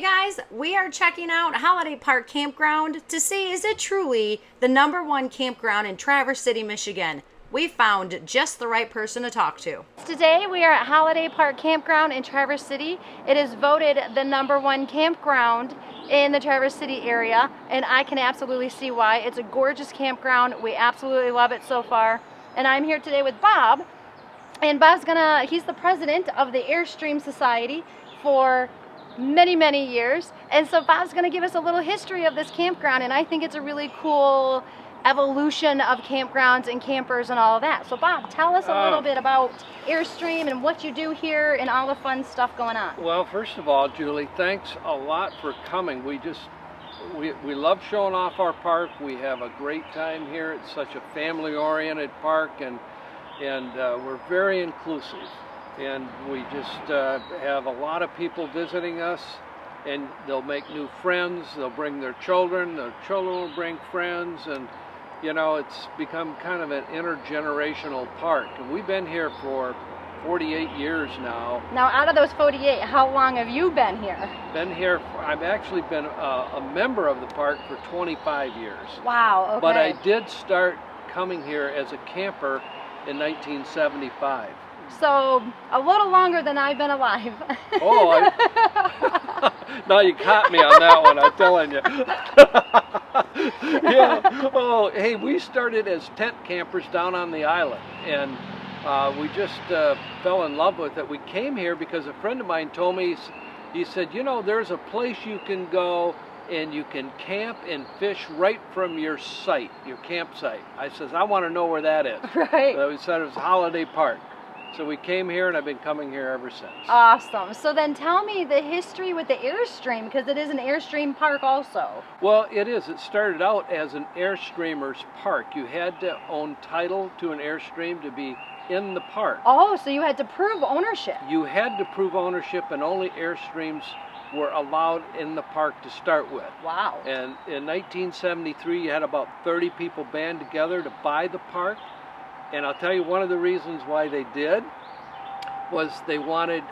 guys, we are checking out Holiday Park Campground to see is it truly the #1 campground in Traverse City, Michigan. We found just the right person to talk to. Today we are at Holiday Park Campground in Traverse City. It is voted the #1 campground in the Traverse City area, and I can absolutely see why. It's a gorgeous campground. We absolutely love it so far. And I'm here today with Bob, and he's the president of the Airstream Society for many years, and so Bob's going to give us a little history of this campground, and I think it's a really cool evolution of campgrounds and campers and all of that. So Bob, tell us a little bit about Airstream and what you do here and all the fun stuff going on. Well, first of all, Julie, thanks a lot for coming. We love showing off our park. We have a great time here. It's such a family-oriented park, and we're very inclusive. And we just have a lot of people visiting us, and they'll make new friends. They'll bring their children will bring friends, and you know, it's become kind of an intergenerational park. And we've been here for 48 years now. Now, out of those 48, how long have you been here? I've actually been a member of the park for 25 years. Wow, okay. But I did start coming here as a camper in 1975. So, a little longer than I've been alive. Oh, now you caught me on that one, I'm telling you. Yeah. Oh, hey, we started as tent campers down on the island, and we just fell in love with it. We came here because a friend of mine told me, he said, you know, there's a place you can go and you can camp and fish right from your site, your campsite. I says, I want to know where that is. Right. So we said it was Holiday Park. So we came here, and I've been coming here ever since. Awesome. So then tell me the history with the Airstream, because it is an Airstream park also. Well, it is. It started out as an Airstreamers park. You had to own title to an Airstream to be in the park. Oh, so you had to prove ownership. You had to prove ownership, and only Airstreams were allowed in the park to start with. Wow. And in 1973, you had about 30 people band together to buy the park. And I'll tell you, one of the reasons why they did was they wanted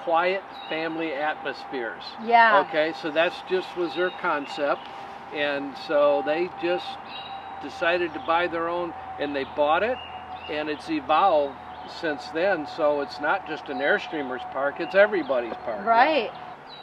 quiet family atmospheres. Yeah. Okay, so that's just was their concept. And so they just decided to buy their own, and they bought it, and it's evolved since then. So it's not just an Airstreamers park, it's everybody's park. Right. Now.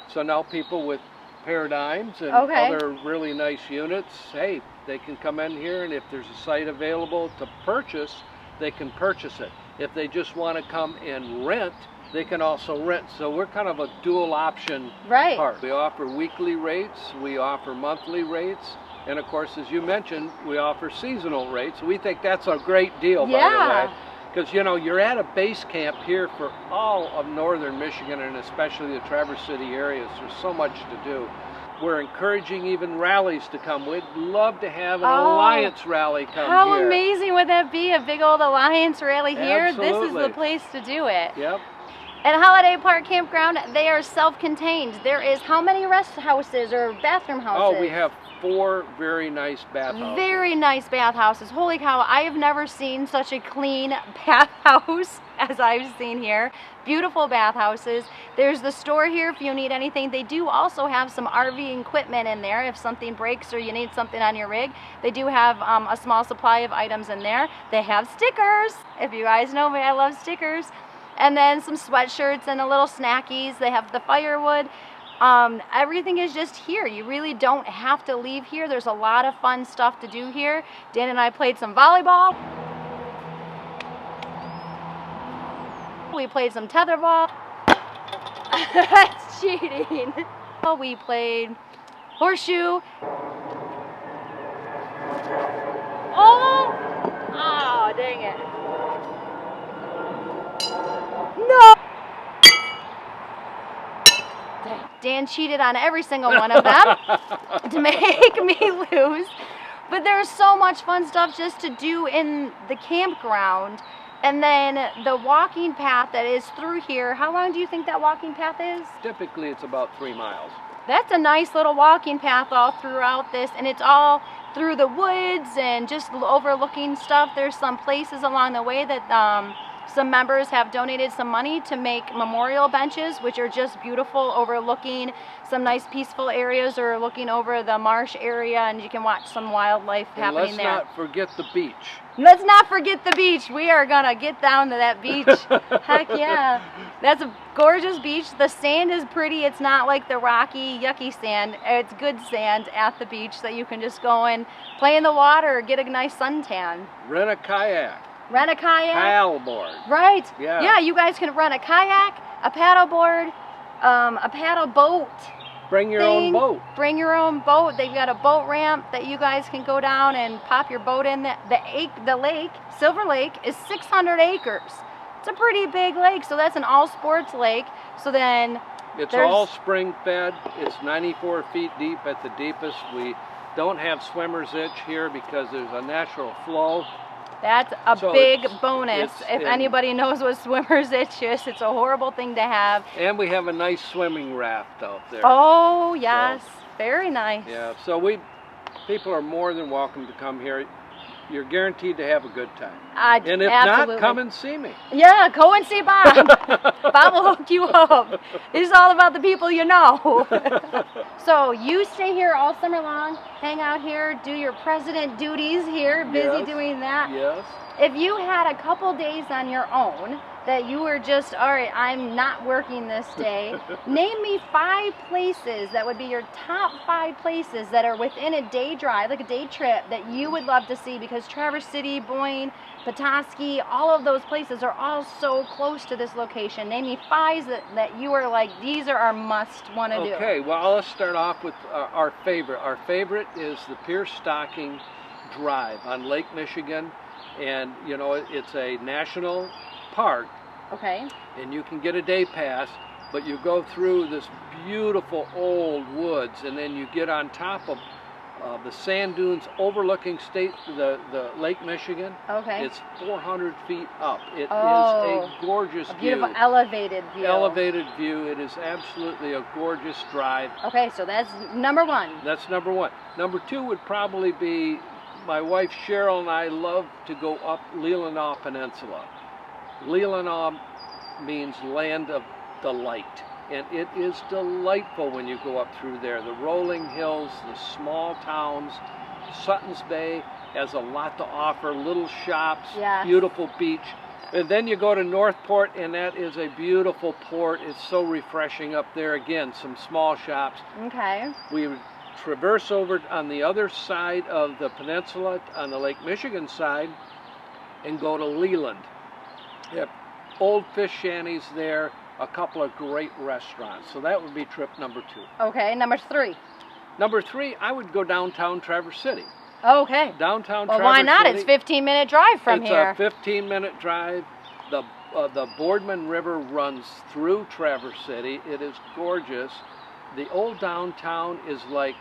So now people with Paradigms and other really nice units, hey, they can come in here, and if there's a site available to purchase, they can purchase it. If they just want to come and rent, they can also rent. So we're kind of a dual option park. We offer weekly rates, we offer monthly rates, and of course, as you mentioned, we offer seasonal rates. We think that's a great deal, by the way. Because, you know, you're at a base camp here for all of northern Michigan, and especially the Traverse City areas. There's so much to do. We're encouraging even rallies to come. We'd love to have an Alliance rally come here. How amazing would that be, a big old Alliance rally here? Absolutely. This is the place to do it. Yep. At Holiday Park Campground, they are self-contained. There is how many rest houses or bathroom houses? Oh, we have 4 very nice bathhouses. Very nice bathhouses. Holy cow, I have never seen such a clean bathhouse as I've seen here. Beautiful bathhouses. There's the store here if you need anything. They do also have some RV equipment in there if something breaks or you need something on your rig. They do have a small supply of items in there. They have stickers. If you guys know me, I love stickers. And then some sweatshirts and a little snackies. They have the firewood. Everything is just here. You really don't have to leave here. There's a lot of fun stuff to do here. Dan and I played some volleyball. We played some tetherball. That's cheating. We played horseshoe. Oh, dang it. No! Dan cheated on every single one of them to make me lose. But there's so much fun stuff just to do in the campground. And then the walking path that is through here, how long do you think that walking path is? Typically it's about 3 miles. That's a nice little walking path all throughout this, and it's all through the woods and just overlooking stuff. There's some places along the way that some members have donated some money to make memorial benches, which are just beautiful, overlooking some nice peaceful areas or looking over the marsh area, and you can watch some wildlife happening there. Let's not forget the beach. Let's not forget the beach. We are gonna get down to that beach. Heck yeah. That's a gorgeous beach. The sand is pretty. It's not like the rocky, yucky sand. It's good sand at the beach that you can just go and play in the water, get a nice suntan. Rent a kayak. Rent a kayak. Paddleboard. Right. Yeah. Yeah, you guys can rent a kayak, a paddleboard, a paddle boat. Bring your own boat. Bring your own boat. They've got a boat ramp that you guys can go down and pop your boat in. The lake, Silver Lake, is 600 acres. It's a pretty big lake, so that's an all-sports lake. So then it's all spring fed. It's 94 feet deep at the deepest. We don't have swimmer's itch here because there's a natural flow. That's a big bonus. If anybody knows what swimmer's itch is, it's a horrible thing to have. And we have a nice swimming raft out there. Oh, yes. So, very nice. Yeah, so people are more than welcome to come here. You're guaranteed to have a good time. And if not, come and see me. Yeah, go and see Bob. Bob will hook you up. It's all about the people you know. So you stay here all summer long, hang out here, do your president duties here, busy doing that. Yes. If you had a couple days on your own that you were just, all right, I'm not working this day, name me 5 places that would be your top 5 places that are within a day drive, like a day trip, that you would love to see, because Traverse City, Boyne, Petoskey, all of those places are all so close to this location. Name me 5 that you are like, these are our must want to do. Okay, well, let's start off with our favorite. Our favorite is the Pierce Stocking Drive on Lake Michigan. And, you know, it's a national park. Okay. And you can get a day pass, but you go through this beautiful old woods, and then you get on top of the sand dunes overlooking the Lake Michigan. Okay. It's 400 feet up. It is a gorgeous view. Beautiful elevated view. Elevated view. It is absolutely a gorgeous drive. Okay, so that's number 1. That's number 1. Number 2 would probably be, my wife Cheryl and I love to go up Leelanau Peninsula. Leelanau means land of delight, and it is delightful when you go up through there. The rolling hills, the small towns. Sutton's Bay has a lot to offer, little shops, beautiful beach. And then you go to Northport, and that is a beautiful port. It's so refreshing up there. Again, some small shops. Okay. We would traverse over on the other side of the peninsula, on the Lake Michigan side, and go to Leland. You have old fish shanties there, a couple of great restaurants. So that would be trip number 2. Okay, number 3. Number 3, I would go downtown Traverse City. Okay. Downtown Well, Traverse why not? City. It's 15-minute drive from here. It's a 15-minute drive. The Boardman River runs through Traverse City. It is gorgeous. The old downtown is like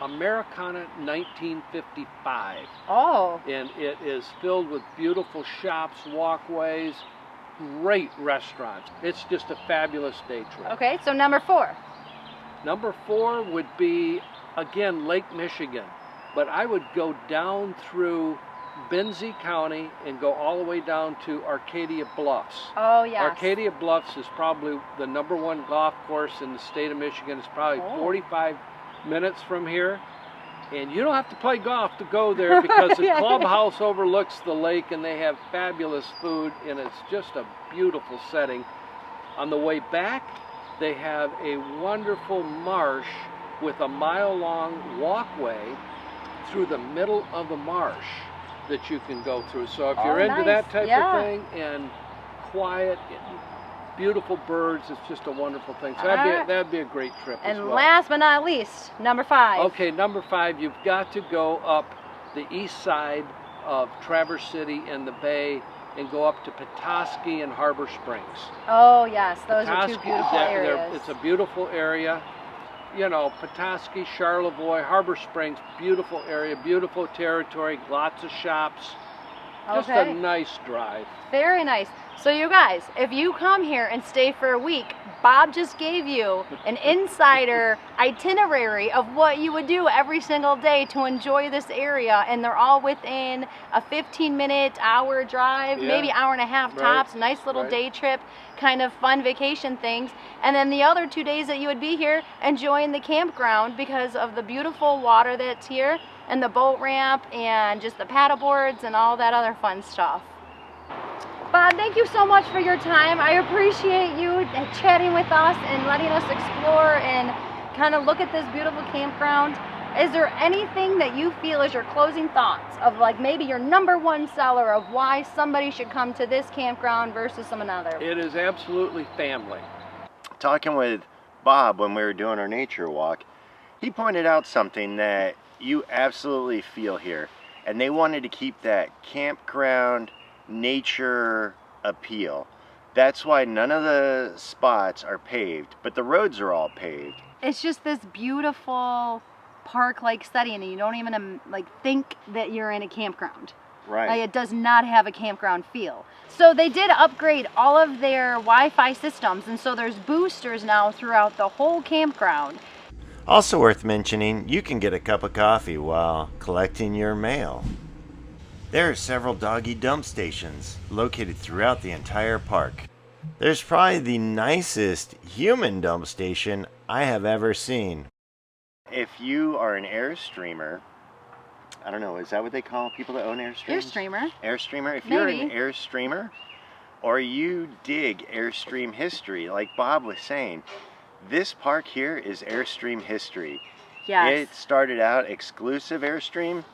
Americana 1955. Oh. And it is filled with beautiful shops, walkways, great restaurants. It's just a fabulous day trip. Okay, so number 4. Number 4 would be, again, Lake Michigan. But I would go down through Benzie County and go all the way down to Arcadia Bluffs. Oh, yes. Arcadia Bluffs is probably the number 1 golf course in the state of Michigan. It's probably 45 minutes from here. And you don't have to play golf to go there, because the clubhouse overlooks the lake, and they have fabulous food, and it's just a beautiful setting. On the way back, they have a wonderful marsh with a mile-long walkway through the middle of the marsh that you can go through. So if you're into that type of thing, and quiet, and beautiful birds, it's just a wonderful thing. So that'd be a great trip as well. And last but not least, number 5. Okay, number 5, you've got to go up the east side of Traverse City and the Bay and go up to Petoskey and Harbor Springs. Oh yes, those are 2 Petoskey, beautiful areas. It's a beautiful area. You know, Petoskey, Charlevoix, Harbor Springs, beautiful area, beautiful territory, lots of shops. Just a nice drive. Very nice. So you guys, if you come here and stay for a week, Bob just gave you an insider itinerary of what you would do every single day to enjoy this area, and they're all within a 15-minute, hour drive, maybe hour and a half tops. Nice little day trip, kind of fun vacation things. And then the other 2 days that you would be here enjoying the campground because of the beautiful water that's here and the boat ramp and just the paddle boards and all that other fun stuff. Bob, thank you so much for your time. I appreciate you chatting with us and letting us explore and kind of look at this beautiful campground. Is there anything that you feel is your closing thoughts of like maybe your #1 seller of why somebody should come to this campground versus some another? It is absolutely family. Talking with Bob when we were doing our nature walk, he pointed out something that you absolutely feel here. And they wanted to keep that campground nature appeal. That's why none of the spots are paved, but the roads are all paved. It's just this beautiful park-like setting, and you don't even like think that you're in a campground. Right. Like, it does not have a campground feel. So they did upgrade all of their Wi-Fi systems, and so there's boosters now throughout the whole campground. Also worth mentioning, you can get a cup of coffee while collecting your mail. There are several doggy dump stations located throughout the entire park. There's probably the nicest human dump station I have ever seen. If you are an airstreamer, I don't know, is that what they call people that own airstreams? Airstreamer. Airstreamer. If Maybe. you're an airstreamer, or you dig Airstream history, like Bob was saying, this park here is Airstream history. Yes. It started out exclusive Airstream,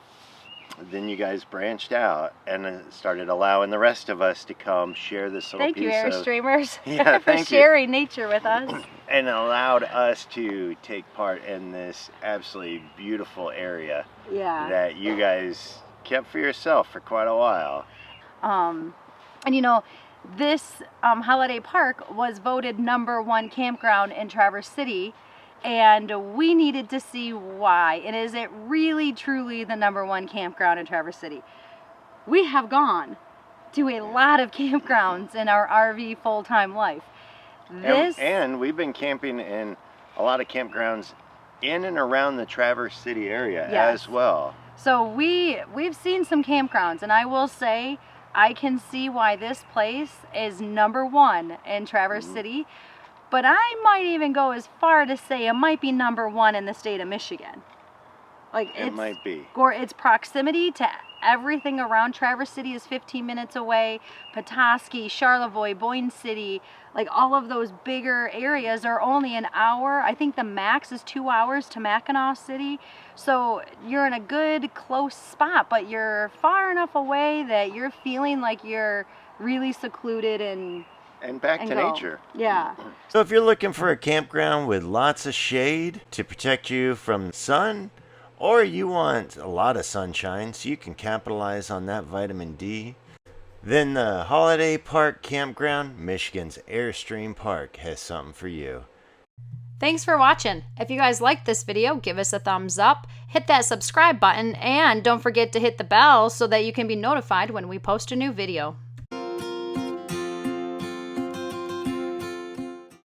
then you guys branched out and started allowing the rest of us to come share this little Thank piece you, Airstreamers, Yeah, for thank you. sharing nature with us. And allowed us to take part in this absolutely beautiful area that you guys kept for yourself for quite a while. And you know, this Holiday Park was voted #1 campground in Traverse City, and we needed to see why. And is it really truly the #1 campground in Traverse City? We have gone to a lot of campgrounds in our RV full-time life. And we've been camping in a lot of campgrounds in and around the Traverse City area as well. So we've seen some campgrounds, and I will say I can see why this place is #1 in Traverse City, but I might even go as far to say it might be #1 in the state of Michigan. Like, it might be. Its proximity to everything around Traverse City is 15 minutes away. Petoskey, Charlevoix, Boyne City, like all of those bigger areas are only an hour. I think the max is 2 hours to Mackinac City. So you're in a good, close spot, but you're far enough away that you're feeling like you're really secluded and back to nature. Yeah. So if you're looking for a campground with lots of shade to protect you from sun, or you want a lot of sunshine so you can capitalize on that vitamin D, then the Holiday Park Campground, Michigan's Airstream Park, has something for you. Thanks for watching. If you guys liked this video, give us a thumbs up, hit that subscribe button, and don't forget to hit the bell so that you can be notified when we post a new video.